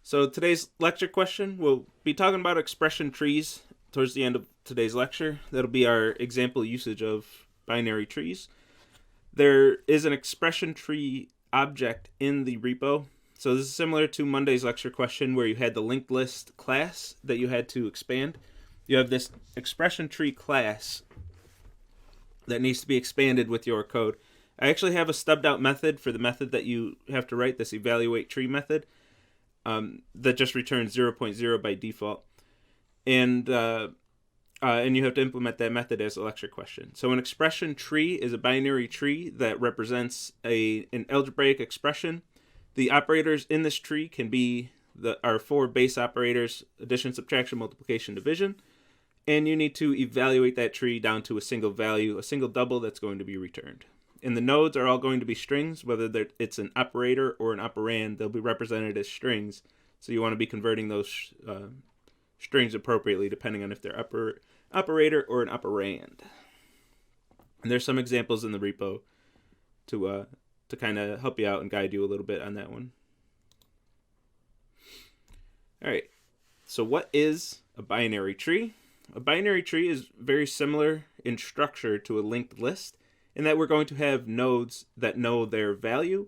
So today's lecture question, we'll be talking about expression trees towards the end of today's lecture. That'll be our example usage of binary trees. There is an expression tree object in the repo. So this is similar to Monday's lecture question where you had the linked list class that you had to expand. You have this expression tree class that needs to be expanded with your code. I actually have a stubbed out method for the method that you have to write, this evaluate tree method. That just returns 0.0 by default. And you have to implement that method as a lecture question. So an expression tree is a binary tree that represents an algebraic expression. The operators in this tree can be our four base operators: addition, subtraction, multiplication, division. And you need to evaluate that tree down to a single value, a single double that's going to be returned. And the nodes are all going to be strings, whether it's an operator or an operand. They'll be represented as strings. So you want to be converting those strings appropriately depending on if they're operator or an operand. And there's some examples in the repo to kind of help you out and guide you a little bit on that one. All right. So what is a binary tree? A binary tree is very similar in structure to a linked list, in that we're going to have nodes that know their value,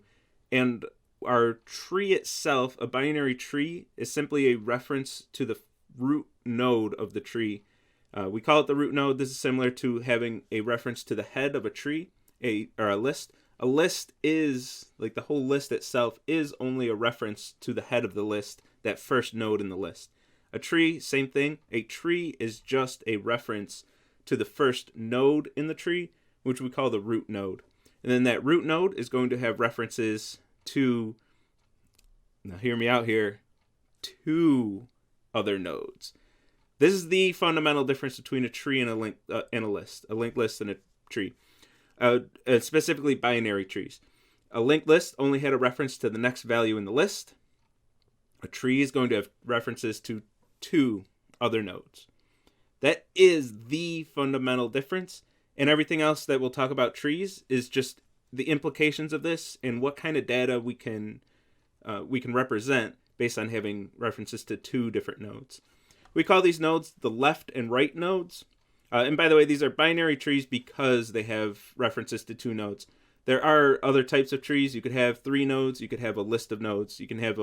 and our tree itself, a binary tree, is simply a reference to the root node of the tree. We call it the root node. This is similar to having a reference to the head of a tree, or a list. A list is, like the whole list itself, is only a reference to the head of the list, that first node in the list. A tree, same thing. A tree is just a reference to the first node in the tree, which we call the root node. And then that root node is going to have references to, now hear me out here, two other nodes. This is the fundamental difference between a tree and a list, a linked list and a tree, specifically binary trees. A linked list only had a reference to the next value in the list. A tree is going to have references to two other nodes. That is the fundamental difference. And everything else that we'll talk about trees is just the implications of this and what kind of data we can represent based on having references to two different nodes. We call these nodes the left and right nodes. And by the way, these are binary trees because they have references to two nodes. There are other types of trees. You could have 3 nodes. You could have a list of nodes. You can have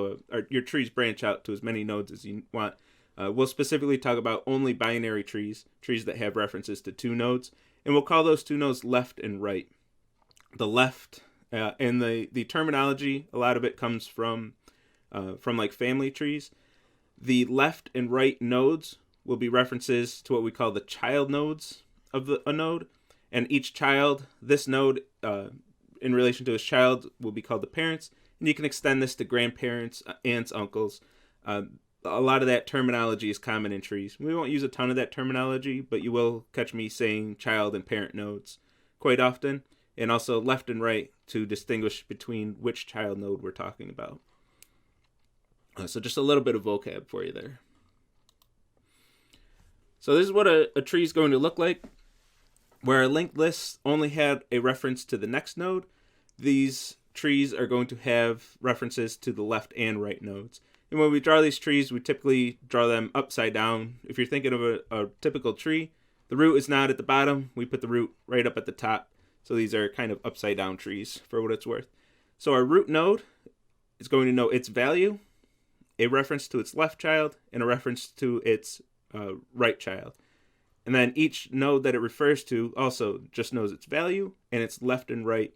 your trees branch out to as many nodes as you want. We'll specifically talk about only binary trees that have references to 2 nodes. And we'll call those 2 nodes left and right. The left, and the terminology, a lot of it comes from like family trees. The left and right nodes will be references to what we call the child nodes of a node. And each child, this node, in relation to his child, will be called the parents. And you can extend this to grandparents, aunts, uncles. A lot of that terminology is common in trees. We won't use a ton of that terminology, but you will catch me saying child and parent nodes quite often, and also left and right to distinguish between which child node we're talking about. So just a little bit of vocab for you there. So this is what a tree is going to look like. Where a linked list only had a reference to the next node, these trees are going to have references to the left and right nodes. And when we draw these trees, we typically draw them upside down. If you're thinking of a typical tree, the root is not at the bottom. We put the root right up at the top. So these are kind of upside down trees for what it's worth. So our root node is going to know its value, a reference to its left child, and a reference to its right child. And then each node that it refers to also just knows its value and its left and right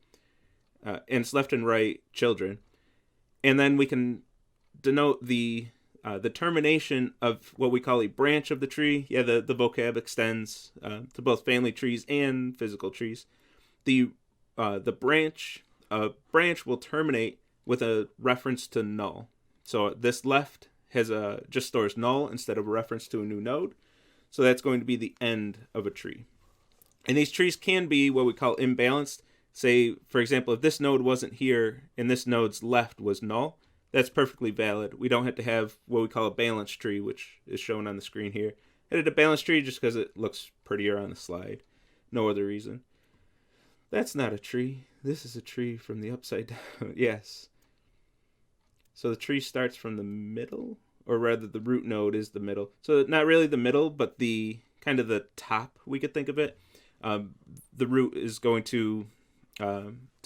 children. And then we can denote the termination of what we call a branch of the tree. Yeah, the vocab extends to both family trees and physical trees. The branch will terminate with a reference to null. So this left just stores null instead of a reference to a new node. So that's going to be the end of a tree. And these trees can be what we call imbalanced. Say, for example, if this node wasn't here and this node's left was null, that's perfectly valid. We don't have to have what we call a balanced tree, which is shown on the screen here. I did a balanced tree just because it looks prettier on the slide. No other reason. That's not a tree. This is a tree from the upside down. Yes. So the tree starts from the middle, or rather the root node is the middle. So not really the middle, but the kind of the top, we could think of it. The root is going to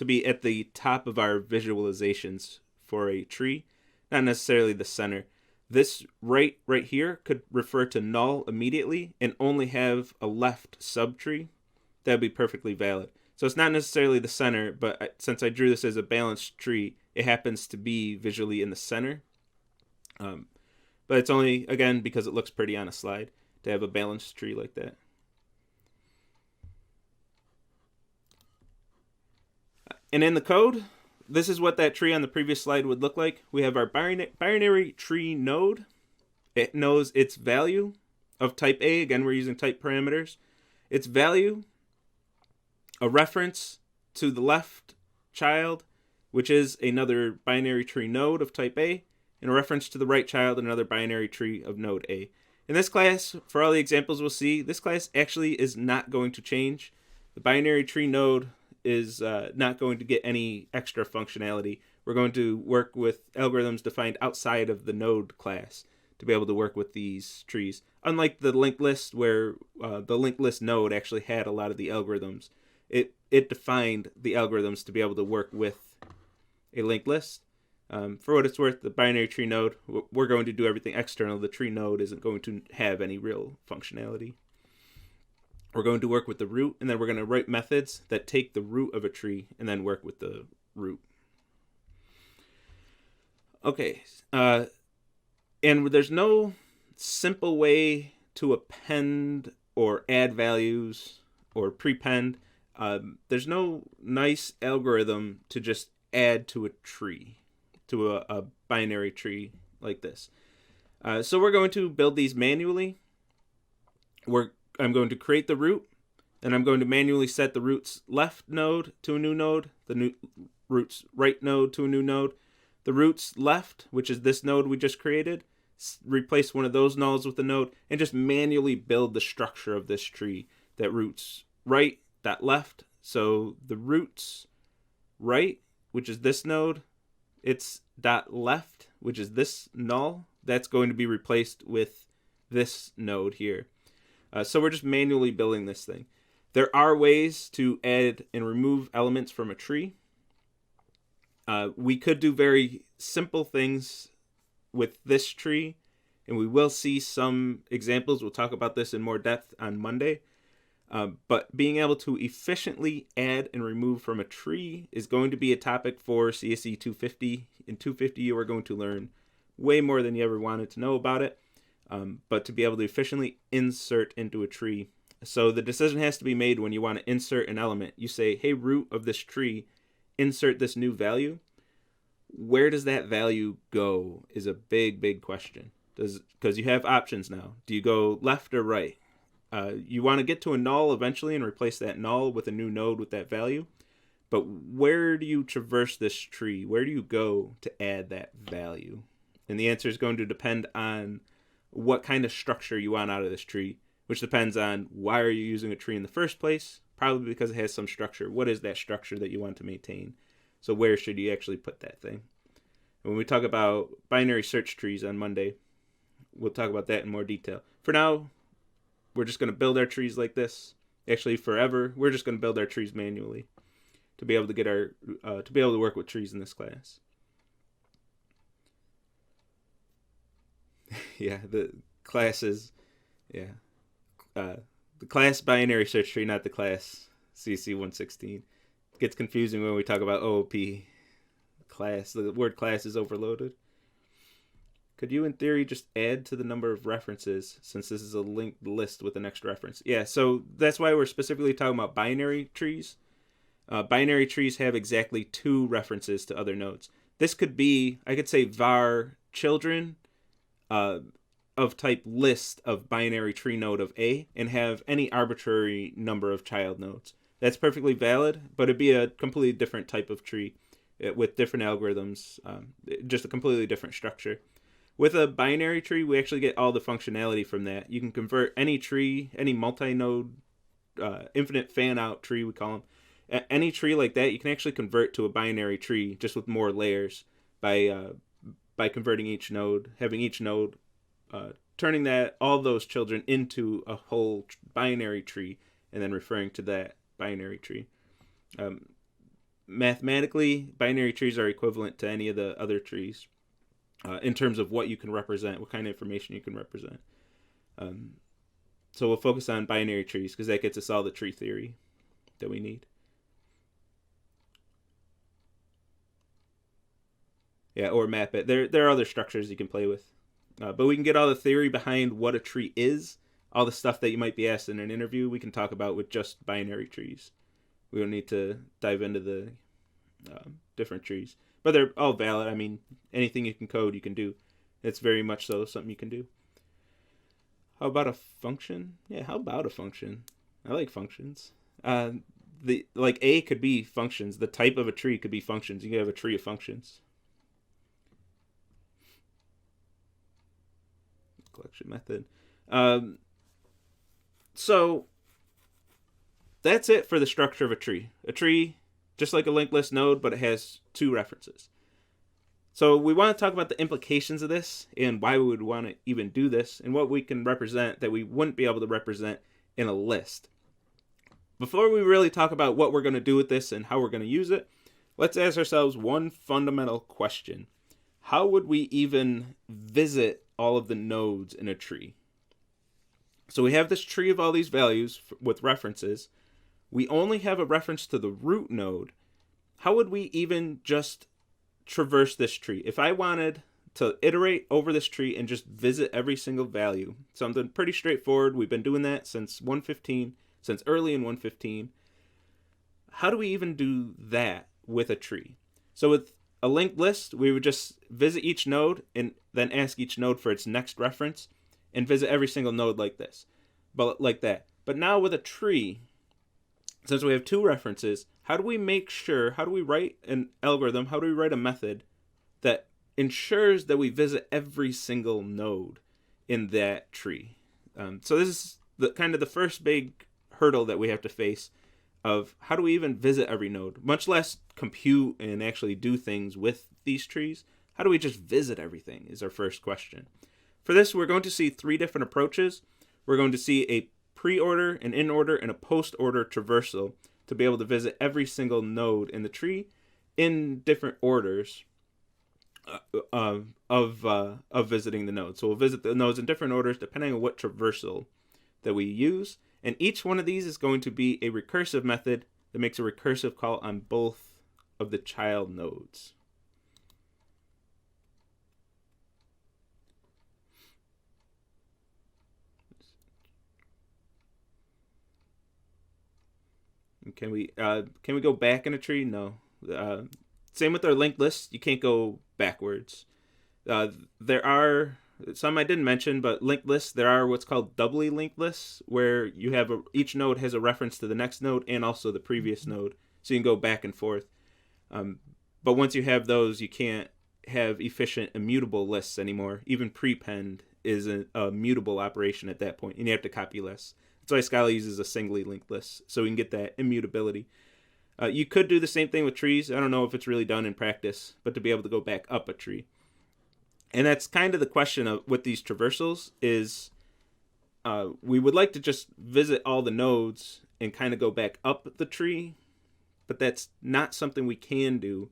be at the top of our visualizations for a tree, not necessarily the center. This right here could refer to null immediately and only have a left subtree. That would be perfectly valid. So it's not necessarily the center, but since I drew this as a balanced tree, it happens to be visually in the center. But it's only, again, because it looks pretty on a slide to have a balanced tree like that. And in the code, this is what that tree on the previous slide would look like. We have our binary tree node. It knows its value of type A. Again, we're using type parameters. Its value, a reference to the left child, which is another binary tree node of type A, and a reference to the right child, another binary tree of node A. In this class, for all the examples we'll see, this class actually is not going to change. The binary tree node is not going to get any extra functionality. We're going to work with algorithms defined outside of the node class to be able to work with these trees. Unlike the linked list, where the linked list node actually had a lot of the algorithms. It defined the algorithms to be able to work with a linked list. For what it's worth, the binary tree node, we're going to do everything external. The tree node isn't going to have any real functionality. We're going to work with the root, and then we're going to write methods that take the root of a tree and then work with the root. Okay, and there's no simple way to append or add values or prepend. There's no nice algorithm to just add to a tree, to a binary tree like this. So we're going to build these manually. I'm going to create the root, and I'm going to manually set the root's left node to a new node, the root's right node to a new node. The root's left, which is this node we just created, replace one of those nulls with a node, and just manually build the structure of this tree. That root's right, that left. So the root's right, which is this node, its dot left, which is this null, that's going to be replaced with this node here. So we're just manually building this thing. There are ways to add and remove elements from a tree. We could do very simple things with this tree, and we will see some examples. We'll talk about this in more depth on Monday. But being able to efficiently add and remove from a tree is going to be a topic for CSE 250. In 250, you are going to learn way more than you ever wanted to know about it. But to be able to efficiently insert into a tree. So the decision has to be made when you want to insert an element. You say, hey, root of this tree, insert this new value. Where does that value go is a big, big question. Because you have options now. Do you go left or right? You want to get to a null eventually and replace that null with a new node with that value. But where do you traverse this tree? Where do you go to add that value? And the answer is going to depend on what kind of structure you want out of this tree, which depends on why are you using a tree in the first place. Probably because it has some structure. What is that structure that you want to maintain? So where should you actually put that thing? And when we talk about binary search trees on Monday, we'll talk about that in more detail. For now, we're just going to build our trees like this. Actually, forever, we're just going to build our trees manually to be able to get our to be able to work with trees in this class. Yeah, the class is, the class binary search tree, not the class CSE 116. It gets confusing when we talk about OOP class. The word class is overloaded. Could you, in theory, just add to the number of references since this is a linked list with an extra reference? Yeah, so that's why we're specifically talking about binary trees. Binary trees have exactly 2 references to other nodes. This could be, I could say var children of type list of binary tree node of A and have any arbitrary number of child nodes. That's perfectly valid, but it'd be a completely different type of tree with different algorithms, just a completely different structure. With a binary tree, we actually get all the functionality from that. You can convert any tree, any multi-node, infinite fan-out tree, we call them. Any tree like that, you can actually convert to a binary tree just with more layers by by converting each node, having each node, turning all those children into a whole binary tree, and then referring to that binary tree. Mathematically, binary trees are equivalent to any of the other trees in terms of what you can represent, what kind of information you can represent. So we'll focus on binary trees because that gets us all the tree theory that we need. Yeah, or map it. There are other structures you can play with. But we can get all the theory behind what a tree is, all the stuff that you might be asked in an interview, we can talk about with just binary trees. We don't need to dive into the different trees. But they're all valid. I mean, anything you can code, you can do. It's very much so something you can do. How about a function? Yeah, how about a function? I like functions. Like A could be functions. The type of a tree could be functions. You could have a tree of functions. Collection method. So that's it for the structure of a tree. A tree, just like a linked list node, but it has two references. So we want to talk about the implications of this and why we would want to even do this and what we can represent that we wouldn't be able to represent in a list. Before we really talk about what we're going to do with this and how we're going to use it, let's ask ourselves one fundamental question. How would we even visit all of the nodes in a tree? So we have this tree of all these values with references. We only have a reference to the root node. How would we even just traverse this tree? If I wanted to iterate over this tree and just visit every single value, something pretty straightforward. We've been doing that since 1.15, since early in 1.15. How do we even do that with a tree? So with a linked list, we would just visit each node and then ask each node for its next reference and visit every single node like this, but like that. But now with a tree, since we have two references, how do we make sure, how do we write an algorithm, how do we write a method that ensures that we visit every single node in that tree? So this is the first big hurdle that we have to face of how do we even visit every node, much less compute and actually do things with these trees. How do we just visit everything is our first question. For this, we're going to see three different approaches. We're going to see a preorder, an inorder, and a postorder traversal to be able to visit every single node in the tree in different orders of visiting the node. So we'll visit the nodes in different orders depending on what traversal that we use. And each one of these is going to be a recursive method that makes a recursive call on both of the child nodes. Can we go back in a tree? No. Same with our linked list. You can't go backwards. There are some I didn't mention, but linked lists, there are what's called doubly linked lists, where you have each node has a reference to the next node and also the previous node, so you can go back and forth. But once you have those, you can't have efficient immutable lists anymore. Even prepend is a mutable operation at that point, and you have to copy lists. That's why Scala uses a singly linked list, so we can get that immutability. You could do the same thing with trees. I don't know if it's really done in practice, but to be able to go back up a tree. And that's kind of the question of with these traversals is we would like to just visit all the nodes and kind of go back up the tree, but that's not something we can do,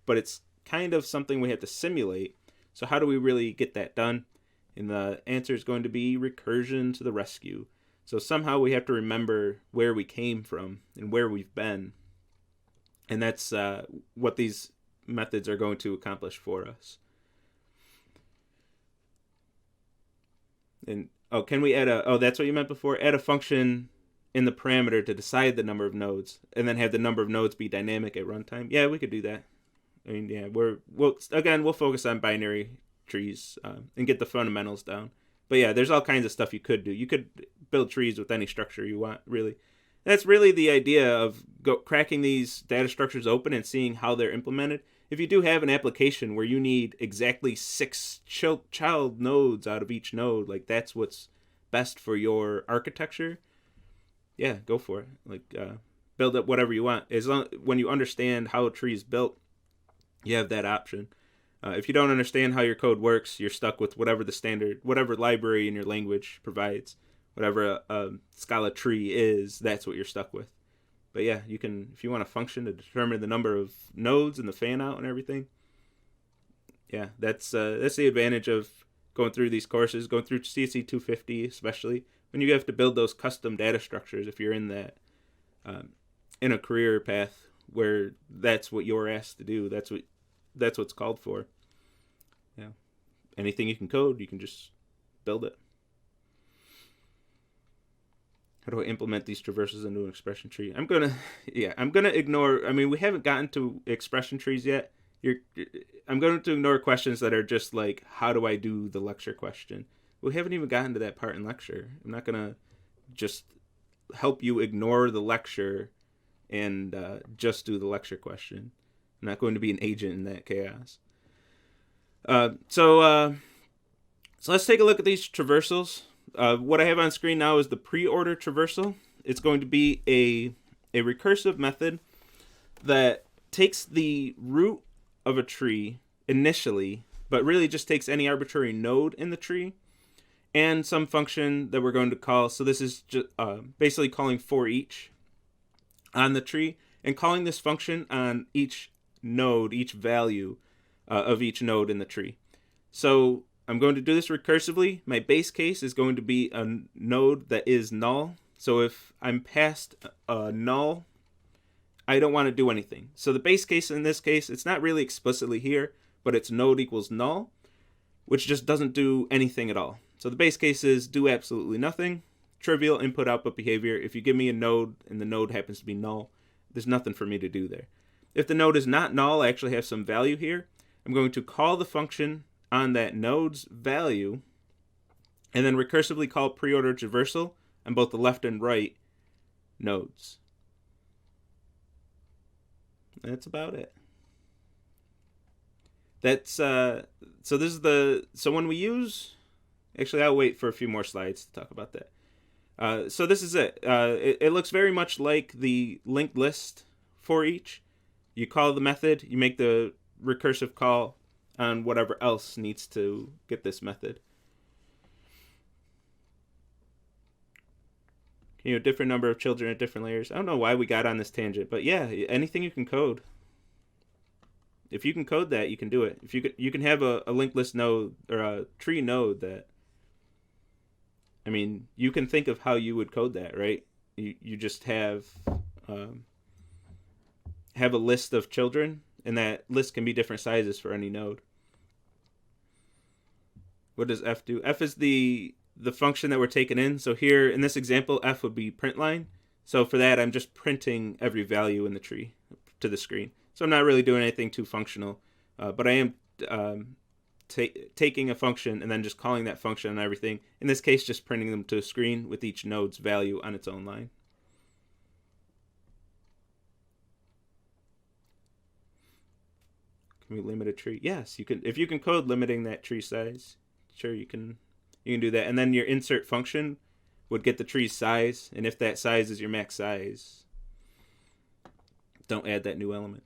but it's kind of something we have to simulate. So how do we really get that done? And the answer is going to be recursion to the rescue. So somehow we have to remember where we came from and where we've been. And that's what these methods are going to accomplish for us. And can we add that's what you meant before? Add a function in the parameter to decide the number of nodes and then have the number of nodes be dynamic at runtime. Yeah, we could do that. I mean, yeah, we'll focus on binary trees and get the fundamentals down. But yeah, there's all kinds of stuff you could do. You could build trees with any structure you want, really. That's really the idea of cracking these data structures open and seeing how they're implemented. If you do have an application where you need exactly 6 child nodes out of each node, like that's what's best for your architecture, yeah, go for it. Build up whatever you want. When you understand how a tree is built, you have that option. If you don't understand how your code works, you're stuck with whatever the standard, whatever library in your language provides, whatever a Scala tree is, that's what you're stuck with. But yeah, you can, if you want a function to determine the number of nodes and the fan out and everything, yeah, that's the advantage of going through these courses, going through CSE 250 especially, when you have to build those custom data structures. If you're in that, in a career path where that's what you're asked to do, that's what's called for. Yeah, anything you can code, you can just build it. How do I implement these traversals into an expression tree? I'm gonna ignore. I mean, we haven't gotten to expression trees yet. I'm going to ignore questions that are just like, how do I do the lecture question? We haven't even gotten to that part in lecture. I'm not gonna just help you ignore the lecture and just do the lecture question. I'm not going to be an agent in that chaos. So let's take a look at these traversals. What I have on screen now is the Preorder Traversal. It's going to be a recursive method that takes the root of a tree initially, but really just takes any arbitrary node in the tree and some function that we're going to call. So this is just basically calling for each on the tree and calling this function on each node, each value of each node in the tree. So I'm going to do this recursively. My base case is going to be a node that is null. So if I'm past null, I don't want to do anything. So the base case in this case, it's not really explicitly here, but it's node equals null, which just doesn't do anything at all. So the base case is do absolutely nothing. Trivial input-output behavior. If you give me a node and the node happens to be null, there's nothing for me to do there. If the node is not null, I actually have some value here. I'm going to call the function on that node's value and then recursively call Preorder Traversal on both the left and right nodes. That's about it. That's so this is so when we use, actually I'll wait for a few more slides to talk about that. So this is it. It looks very much like the linked list for each. You call the method, you make the recursive call on whatever else needs to get this method. You know, different number of children at different layers. I don't know why we got on this tangent, but yeah, anything you can code. If you can code that, you can do it. If you can have a linked list node or a tree node that, I mean, you can think of how you would code that, right? You just have a list of children, and that list can be different sizes for any node. What does f do? F is the function that we're taking in. So here in this example, f would be print line. So for that, I'm just printing every value in the tree to the screen. So I'm not really doing anything too functional, but I am taking a function and then just calling that function on everything. In this case, just printing them to a screen with each node's value on its own line. Can we limit a tree? Yes, you can. If you can code limiting that tree size, sure, you can do that. And then your insert function would get the tree's size, and if that size is your max size, don't add that new element.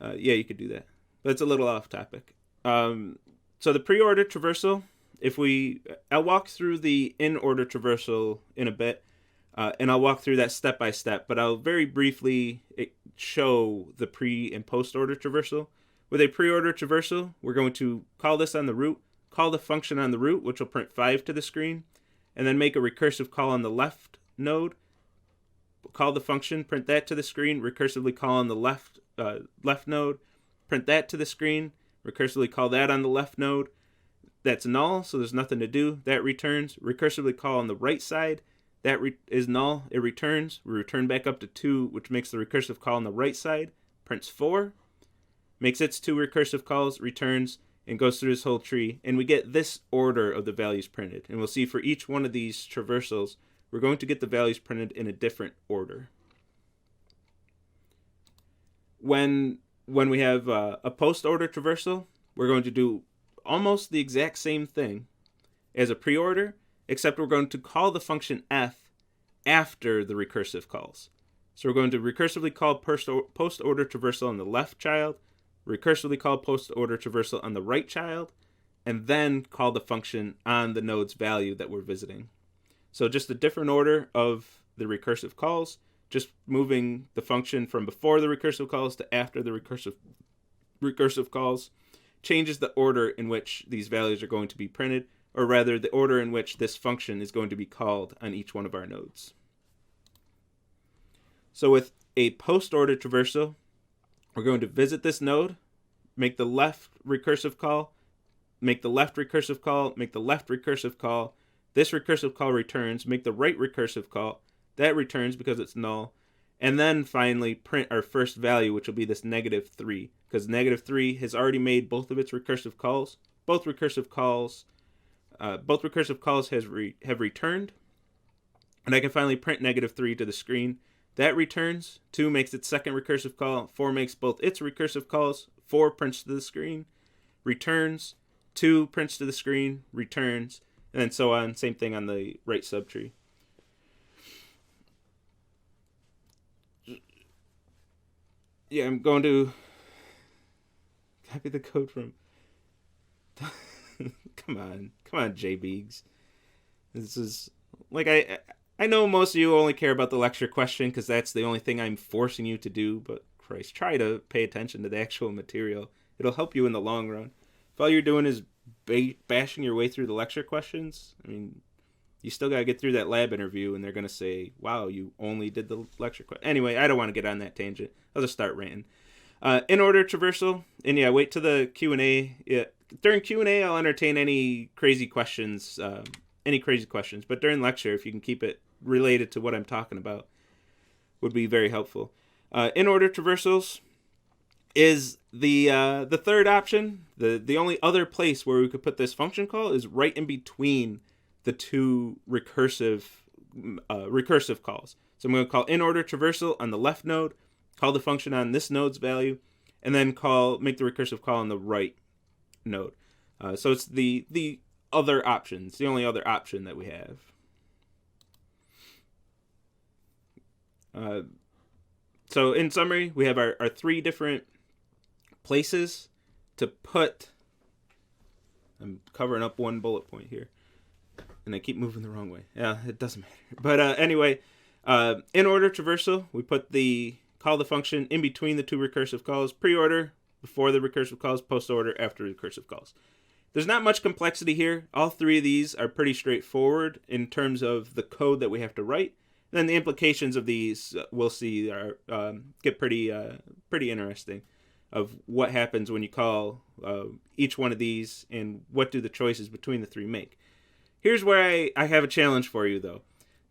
Yeah, you could do that, but it's a little off topic. So the Preorder Traversal, I'll walk through the Inorder Traversal in a bit, and I'll walk through that step by step, but I'll very briefly show the pre and post order traversal. With a Preorder Traversal, we're going to call this on the root, call the function on the root, which will print 5 to the screen, and then make a recursive call on the left node, call the function, print that to the screen, recursively call on the left node, print that to the screen, recursively call that on the left node. That's null, so there's nothing to do. That returns. Recursively call on the right side. That is null. It returns. We return back up to 2, which makes the recursive call on the right side. Prints 4. Makes its 2 recursive calls, returns, and goes through this whole tree. And we get this order of the values printed. And we'll see for each one of these traversals, we're going to get the values printed in a different order. When we have a post-order traversal, we're going to do almost the exact same thing as a preorder, except we're going to call the function f after the recursive calls. So we're going to recursively call post-order traversal on the left child, recursively call Postorder Traversal on the right child, and then call the function on the node's value that we're visiting. So just a different order of the recursive calls, just moving the function from before the recursive calls to after the recursive calls changes the order in which these values are going to be printed, or rather the order in which this function is going to be called on each one of our nodes. So with a Postorder Traversal, we're going to visit this node, make the left recursive call, make the left recursive call, make the left recursive call. This recursive call returns, make the right recursive call. That returns because it's null. And then finally print our first value, which will be this -3, because -3 has already made both of its recursive calls. Both recursive calls have returned. And I can finally print -3 to the screen. That returns. 2 makes its second recursive call. 4 makes both its recursive calls. 4 prints to the screen, returns. 2 prints to the screen, returns, and then so on. Same thing on the right subtree. Yeah, I'm going to copy the code from... Come on, JBeegs. This is... Like, I know most of you only care about the lecture question because that's the only thing I'm forcing you to do, but Christ, try to pay attention to the actual material. It'll help you in the long run. If all you're doing is bashing your way through the lecture questions, I mean, you still got to get through that lab interview, and they're going to say, wow, you only did the lecture question. Anyway, I don't want to get on that tangent. I'll just start ranting. Inorder Traversal, and yeah, wait till the Q&A. Yeah, during Q&A, I'll entertain any crazy questions, but during lecture, if you can keep it related to what I'm talking about, would be very helpful. Inorder Traversals is the third option. The only other place where we could put this function call is right in between the two recursive calls. So I'm going to call Inorder Traversal on the left node, call the function on this node's value, and then make the recursive call on the right node. So it's the other options, the only other option that we have. So in summary, we have our 3 different places to put... I'm covering up one bullet point here, and I keep moving the wrong way. Yeah, it doesn't matter. But anyway, Inorder Traversal, we call the function in between the 2 recursive calls. Preorder before the recursive calls, postorder after recursive calls. There's not much complexity here. All 3 of these are pretty straightforward in terms of the code that we have to write. And then the implications of these, we'll see, get pretty interesting, of what happens when you call each one of these and what do the choices between the 3 make. Here's where I have a challenge for you, though.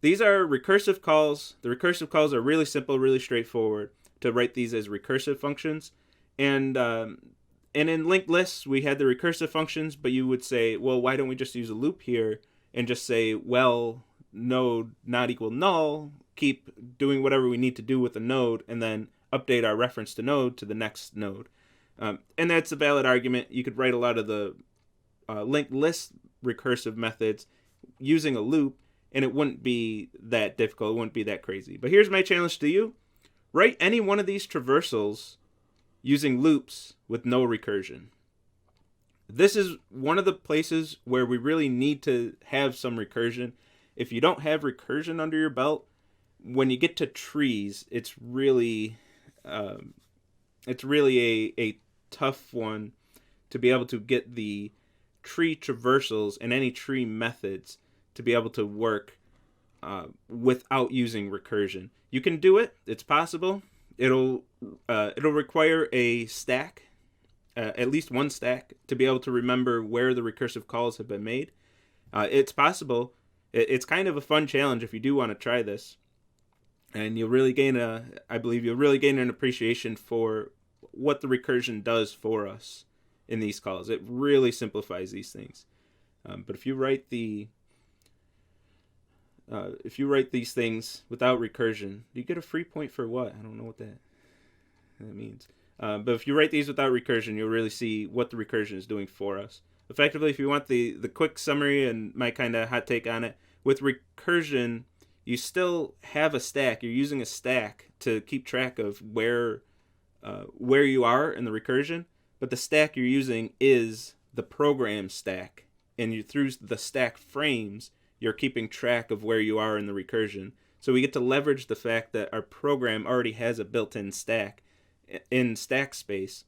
These are recursive calls. The recursive calls are really simple, really straightforward to write these as recursive functions. And in linked lists, we had the recursive functions, but you would say, well, why don't we just use a loop here and just say, well, node not equal null, keep doing whatever we need to do with the node, and then update our reference to node to the next node. And that's a valid argument. You could write a lot of the linked list recursive methods using a loop, and it wouldn't be that difficult. It wouldn't be that crazy. But here's my challenge to you. Write any one of these traversals using loops with no recursion. This is one of the places where we really need to have some recursion. If you don't have recursion under your belt, when you get to trees, it's really a tough one to be able to get the tree traversals and any tree methods to be able to work without using recursion. You can do it. It's possible. It'll require a stack, at least one stack, to be able to remember where the recursive calls have been made. It's possible. It's kind of a fun challenge if you do want to try this, and you'll really gain an appreciation for what the recursion does for us in these calls. It really simplifies these things. But if you write these things without recursion, you get a free point for what? I don't know what that means. But if you write these without recursion, you'll really see what the recursion is doing for us. Effectively, if you want the quick summary and my kind of hot take on it, with recursion, you still have a stack. You're using a stack to keep track of where where you are in the recursion, but the stack you're using is the program stack, and you through the stack frames you're keeping track of where you are in the recursion. So we get to leverage the fact that our program already has a built-in stack in stack space,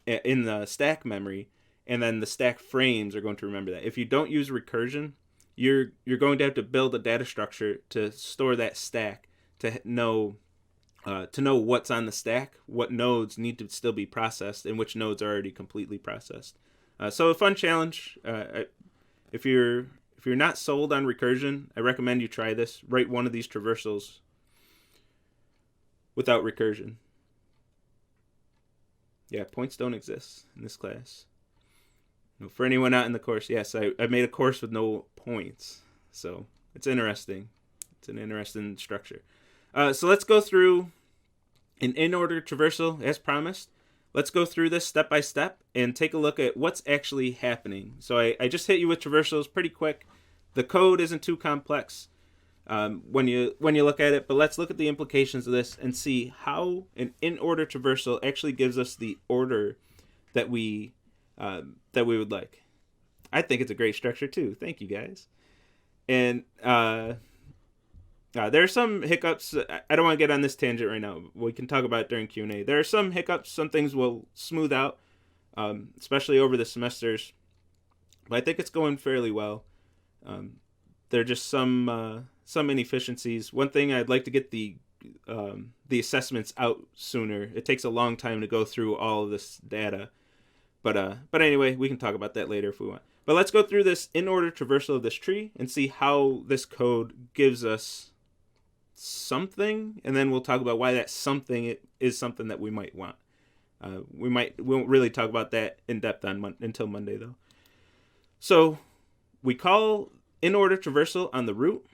in the stack memory, and then the stack frames are going to remember that. If you don't use recursion, you're going to have to build a data structure to store that stack to know what's on the stack, what nodes need to still be processed, and which nodes are already completely processed. So a fun challenge. If you're not sold on recursion, I recommend you try this. Write one of these traversals without recursion. Yeah, points don't exist in this class. For anyone not in the course, yes, I made a course with no points. So it's interesting. It's an interesting structure. So let's go through an in-order traversal as promised. Let's go through this step by step and take a look at what's actually happening. So I just hit you with traversals pretty quick. The code isn't too complex when you look at it, but let's look at the implications of this and see how an in-order traversal actually gives us the order that we would like. I think it's a great structure too. Thank you guys. And there are some hiccups. I don't want to get on this tangent right now. We can talk about it during Q&A. There are some hiccups. Some things will smooth out, especially over the semesters. But I think it's going fairly well. There are just some inefficiencies. One thing, I'd like to get the assessments out sooner. It takes a long time to go through all of this data. But anyway, we can talk about that later if we want. But let's go through this in-order traversal of this tree and see how this code gives us something, and then we'll talk about why that something is something that we might want. We won't really talk about that in depth until Monday though. So we call in-order traversal on the root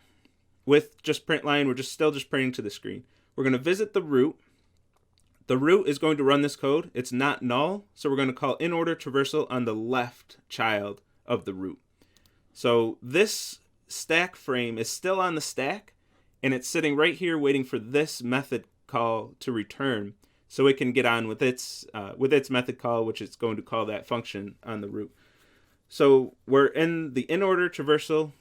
with just print line. We're still just printing to the screen. We're going to visit the root. The root is going to run this code. It's not null, so we're going to call in-order traversal on the left child of the root. So this stack frame is still on the stack, and it's sitting right here waiting for this method call to return so it can get on with its method call, which is going to call that function on the root. So we're in the in-order traversal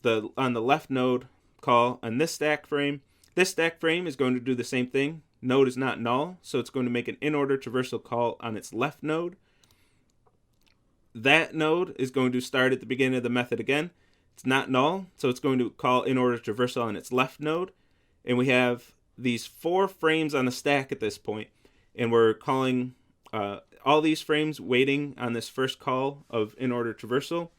on the left node call on this stack frame. This stack frame is going to do the same thing. Node is not null, so it's going to make an in-order traversal call on its left node. That node is going to start at the beginning of the method again. It's not null, so it's going to call in-order traversal on its left node. And we have these 4 frames on the stack at this point, and we're calling all these frames waiting on this first call of in-order traversal.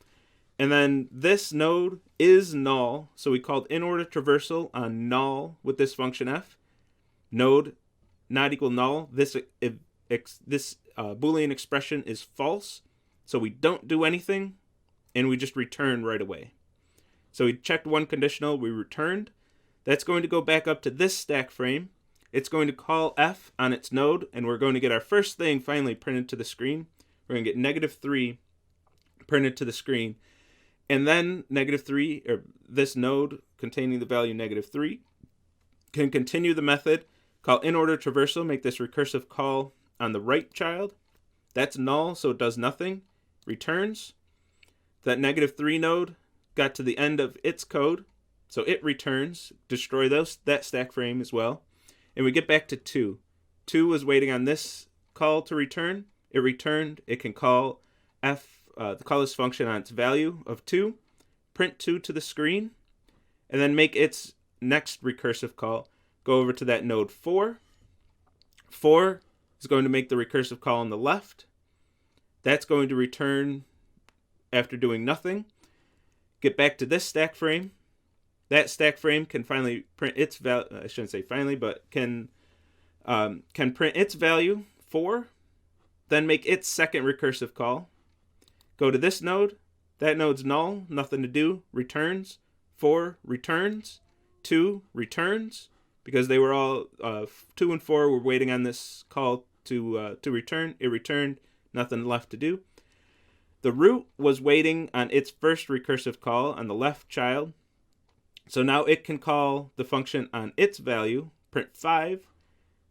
And then this node is null, so we called in-order traversal on null with this function f. Node not equal null. This Boolean expression is false, so we don't do anything, and we just return right away. So we checked one conditional, we returned. That's going to go back up to this stack frame. It's going to call f on its node, and we're going to get our first thing finally printed to the screen. We're going to get -3 printed to the screen, and then -3, or this node containing the value -3, can continue the method, call in-order traversal, make this recursive call on the right child. That's null, so it does nothing. Returns. That -3 node got to the end of its code, so it returns. Destroy that stack frame as well. And we get back to 2. 2 was waiting on this call to return. It returned. It can call call this function on its value of 2, print 2 to the screen, and then make its next recursive call. Go over to that node 4. 4 is going to make the recursive call on the left. That's going to return after doing nothing. Get back to this stack frame. That stack frame can finally print its value. I shouldn't say finally, but can print its value 4. Then make its second recursive call. Go to this node. That node's null, nothing to do. Returns. 4 returns. 2 returns, because they were all 2 and 4 were waiting on this call to return. It returned, nothing left to do. The root was waiting on its first recursive call on the left child, so now it can call the function on its value, print 5.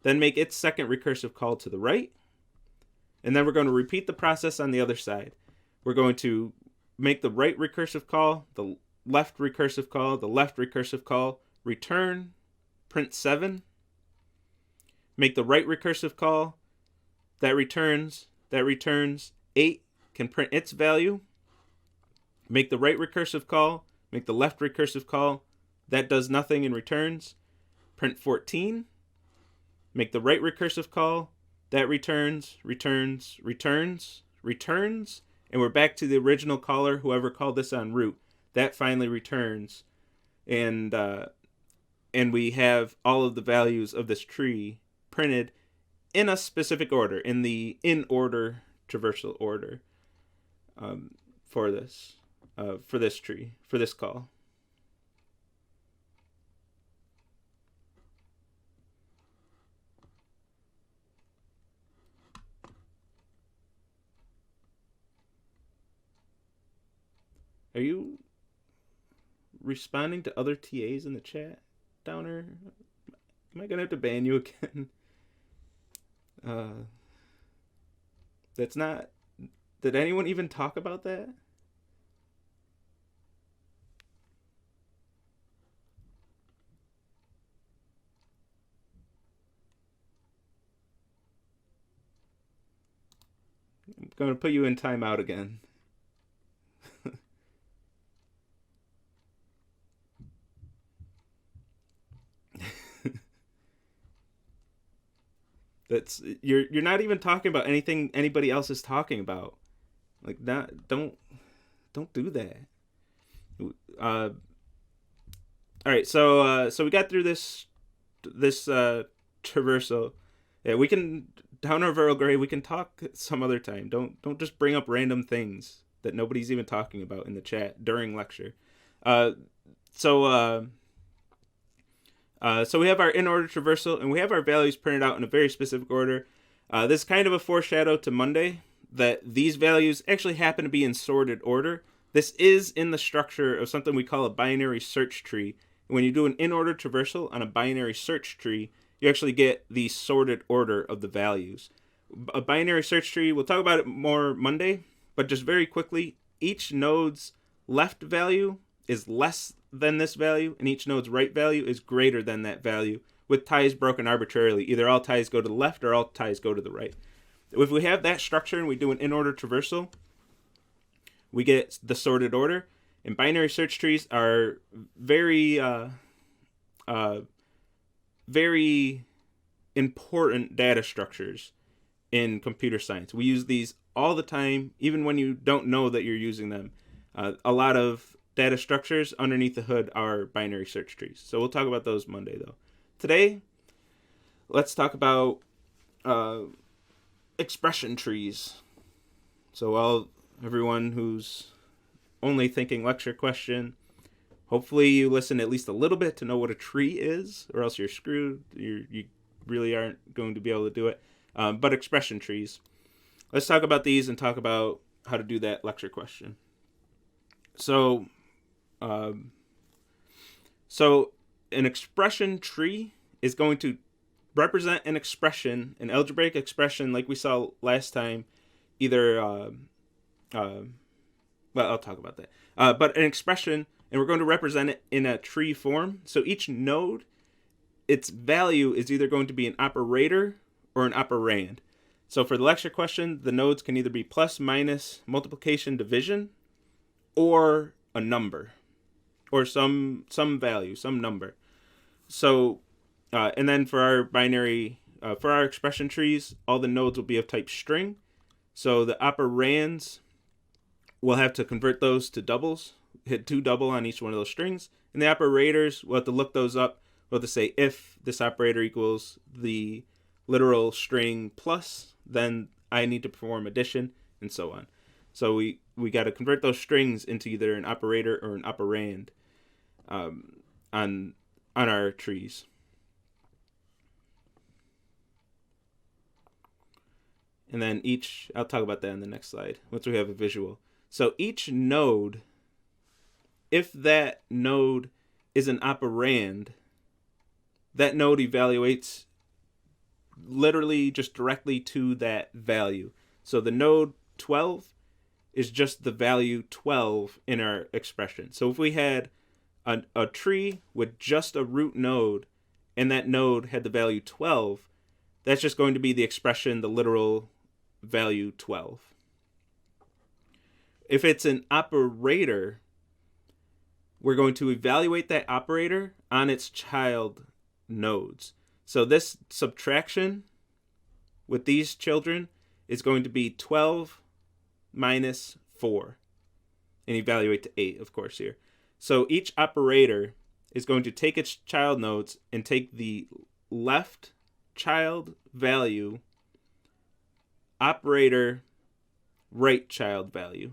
then make its second recursive call to the right, and then we're going to repeat the process on the other side. We're going to make the right recursive call, the left recursive call, the left recursive call, return, print 7, make the right recursive call, that returns, 8, can print its value, make the right recursive call, make the left recursive call, that does nothing and returns, print 14, make the right recursive call, that returns, and we're back to the original caller, whoever called this en route. That finally returns, and we have all of the values of this tree printed in a specific order, in the Inorder traversal order, for this tree, for this call. Are you responding to other TAs in the chat, Downer? Am I gonna have to ban you again? That's not. Did anyone even talk about that? I'm gonna put you in timeout again. That's you're not even talking about anything anybody else is talking about. Like, don't do that. All right, so we got through this traversal. Yeah, we can down our Earl Grey. We can talk some other time. Don't just bring up random things that nobody's even talking about in the chat during lecture. So we have our Inorder Traversal, and we have our values printed out in a very specific order. This is kind of a foreshadow to Monday, that these values actually happen to be in sorted order. This is in the structure of something we call a binary search tree. And when you do an Inorder Traversal on a binary search tree, you actually get the sorted order of the values. A binary search tree, we'll talk about it more Monday, but just very quickly, each node's left value is less than this value, and each node's right value is greater than that value, with ties broken arbitrarily. Either all ties go to the left or all ties go to the right. If we have that structure and we do an Inorder Traversal, we get the sorted order. And binary search trees are very important data structures in computer science. We use these all the time, even when you don't know that you're using them. A lot of data structures underneath the hood are binary search trees. So we'll talk about those Monday, though. Today, let's talk about expression trees. So everyone who's only thinking lecture question, hopefully you listen at least a little bit to know what a tree is, or else you're screwed. You really aren't going to be able to do it. But expression trees. Let's talk about these and talk about how to do that lecture question. So an expression tree is going to represent an expression, an algebraic expression like we saw last time, either, well, I'll talk about that. But an expression, and we're going to represent it in a tree form. So each node, its value is either going to be an operator or an operand. So for the lecture question, the nodes can either be plus, minus, multiplication, division, or a number, or some value, some number. So, and then for our binary, for our expression trees, all the nodes will be of type string. So the operands, we'll have to convert those to doubles, hit 2 double on each one of those strings. And the operators, we'll have to look those up. We'll have to say if this operator equals the literal string plus, then I need to perform addition, and so on. So we got to convert those strings into either an operator or an operand on our trees. And then I'll talk about that in the next slide, once we have a visual. So each node, if that node is an operand, that node evaluates literally just directly to that value. So the node 12 is just the value 12 in our expression. So if we had a tree with just a root node, and that node had the value 12, that's just going to be the expression, the literal value 12. If it's an operator, we're going to evaluate that operator on its child nodes. So this subtraction with these children is going to be 12 minus 4. And evaluate to 8, of course, here. So each operator is going to take its child nodes and take the left child value, operator, right child value.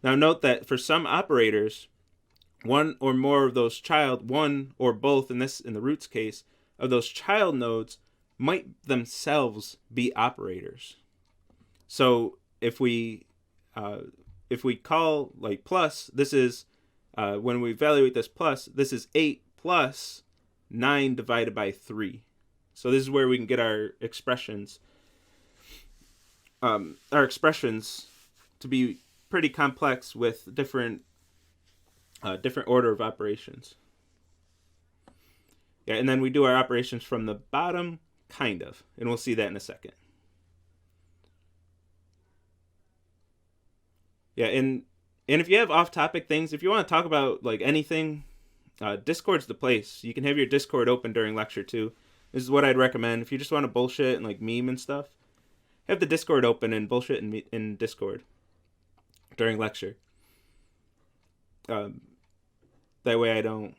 Now note that for some operators, one or more of those one or both in the roots case, of those child nodes might themselves be operators. So if we call like plus, this is, when we evaluate this plus, this is 8 plus 9 divided by 3. So this is where we can get our expressions. Our expressions to be pretty complex with different order of operations. Yeah, and then we do our operations from the bottom, kind of, and we'll see that in a second. Yeah, and if you have off-topic things, if you want to talk about like anything, Discord's the place. You can have your Discord open during lecture too. This is what I'd recommend. If you just want to bullshit and like meme and stuff, have the Discord open and bullshit in Discord during lecture. That way I don't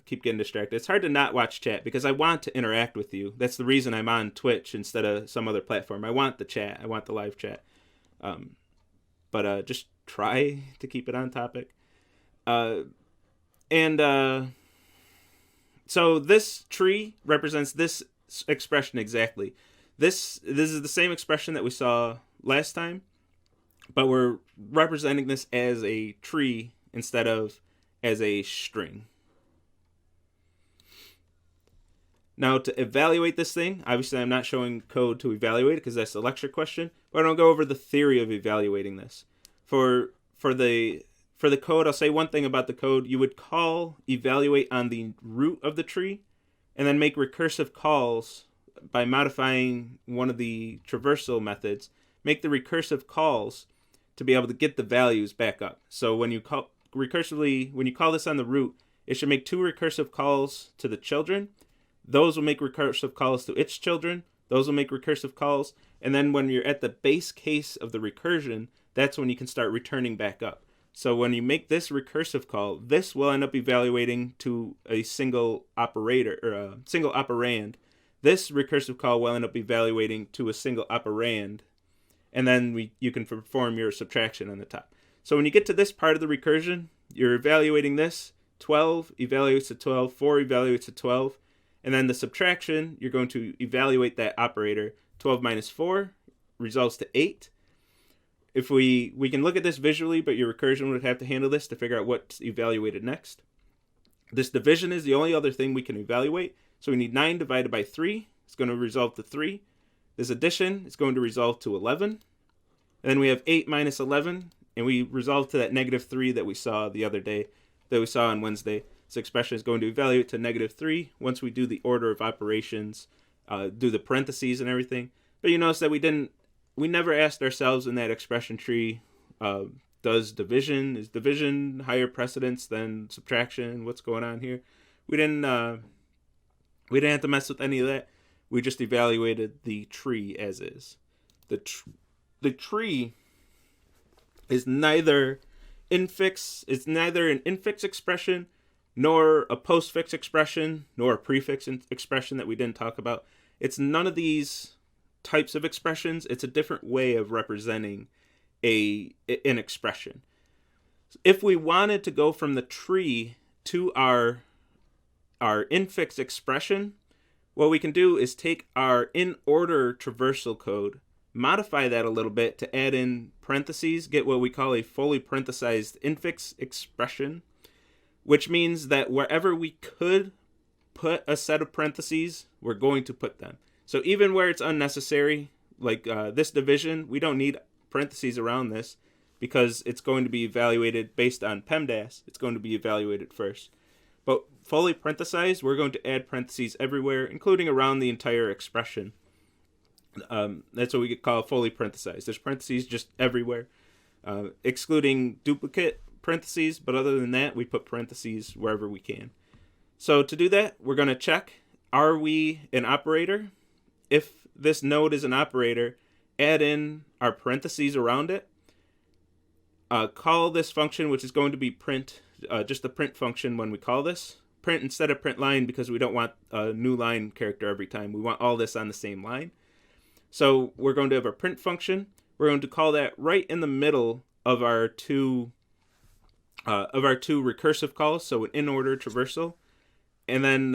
keep getting distracted. It's hard to not watch chat because I want to interact with you. That's the reason I'm on Twitch instead of some other platform. I want the chat. I want the live chat. But just try to keep it on topic. So this tree represents this expression exactly. This is the same expression that we saw last time, but we're representing this as a tree instead of as a string. Now to evaluate this thing, obviously I'm not showing code to evaluate it because that's a lecture question, but I'll go over the theory of evaluating this. For the code, I'll say one thing about the code. You would call evaluate on the root of the tree and then make recursive calls by modifying one of the traversal methods. Make the recursive calls to be able to get the values back up. So when you call this on the root, it should make 2 recursive calls to the children. Those will make recursive calls to its children. Those will make recursive calls. And then when you're at the base case of the recursion, that's when you can start returning back up. So when you make this recursive call, this will end up evaluating to a single operator or a single operand. This recursive call will end up evaluating to a single operand. And then you can perform your subtraction on the top. So when you get to this part of the recursion, you're evaluating this. 12 evaluates to 12, 4 evaluates to 12. And then the subtraction, you're going to evaluate that operator. 12 minus 4 results to 8. If we can look at this visually, but your recursion would have to handle this to figure out what's evaluated next. This division is the only other thing we can evaluate. So we need 9 divided by 3. It's going to resolve to 3. This addition is going to resolve to 11. And then we have 8 minus 11. And we resolve to that negative 3 that we saw the other day, that we saw on Wednesday. This expression is going to evaluate to negative 3 once we do the order of operations, do the parentheses and everything. But you notice that we never asked ourselves in that expression tree, is division higher precedence than subtraction? What's going on here? We didn't have to mess with any of that. We just evaluated the tree as is. The tree is neither an infix expression, nor a postfix expression, nor a prefix expression that we didn't talk about. It's none of these types of expressions. It's a different way of representing an expression. If we wanted to go from the tree to our infix expression, what we can do is take our Inorder traversal code, modify that a little bit to add in parentheses, get what we call a fully parenthesized infix expression, which means that wherever we could put a set of parentheses, we're going to put them. So even where it's unnecessary, like this division, we don't need parentheses around this because it's going to be evaluated based on PEMDAS. It's going to be evaluated first. But fully parenthesized, we're going to add parentheses everywhere, including around the entire expression. That's what we could call fully parenthesized. There's parentheses just everywhere, excluding duplicate parentheses, but other than that, we put parentheses wherever we can. So to do that, we're going to check, are we an operator? If this node is an operator, add in our parentheses around it. Call this function, which is going to be print, just the print function when we call this. Print instead of print line because we don't want a new line character every time. We want all this on the same line. So we're going to have a print function. We're going to call that right in the middle of our two recursive calls, so an Inorder Traversal, and then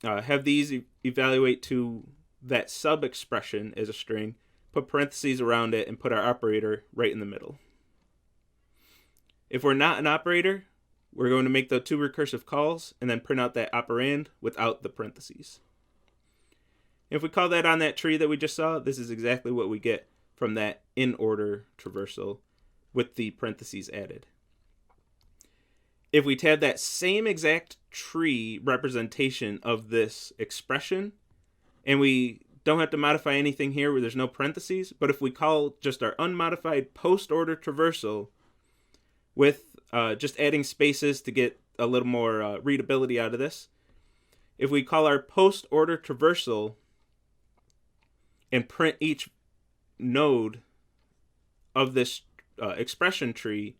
have these evaluate to that sub expression as a string, put parentheses around it, and put our operator right in the middle. If we're not an operator, we're going to make the two recursive calls and then print out that operand without the parentheses. If we call that on that tree that we just saw, this is exactly what we get from that Inorder Traversal with the parentheses added. If we tab that same exact tree representation of this expression, and we don't have to modify anything here where there's no parentheses, but if we call just our unmodified Postorder Traversal with just adding spaces to get a little more readability out of this, if we call our Postorder Traversal and print each node of this expression tree,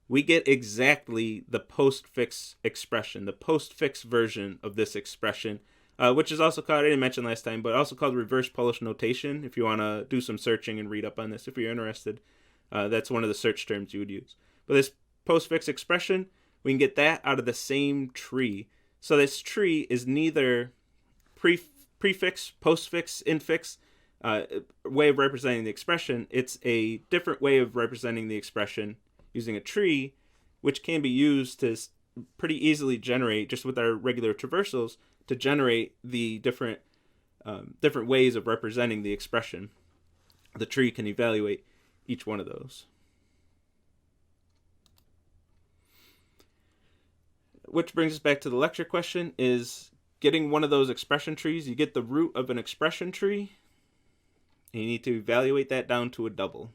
we get exactly the postfix expression, the postfix version of this expression, which is also called, I didn't mention last time, but also called reverse Polish notation. If you want to do some searching and read up on this, if you're interested, that's one of the search terms you would use. But this postfix expression, we can get that out of the same tree. So this tree is neither prefix, postfix, infix way of representing the expression. It's a different way of representing the expression using a tree, which can be used to pretty easily generate, just with our regular traversals, to generate the different ways of representing the expression. The tree can evaluate each one of those. Which brings us back to the lecture question, is getting one of those expression trees. You get the root of an expression tree, and you need to evaluate that down to a double.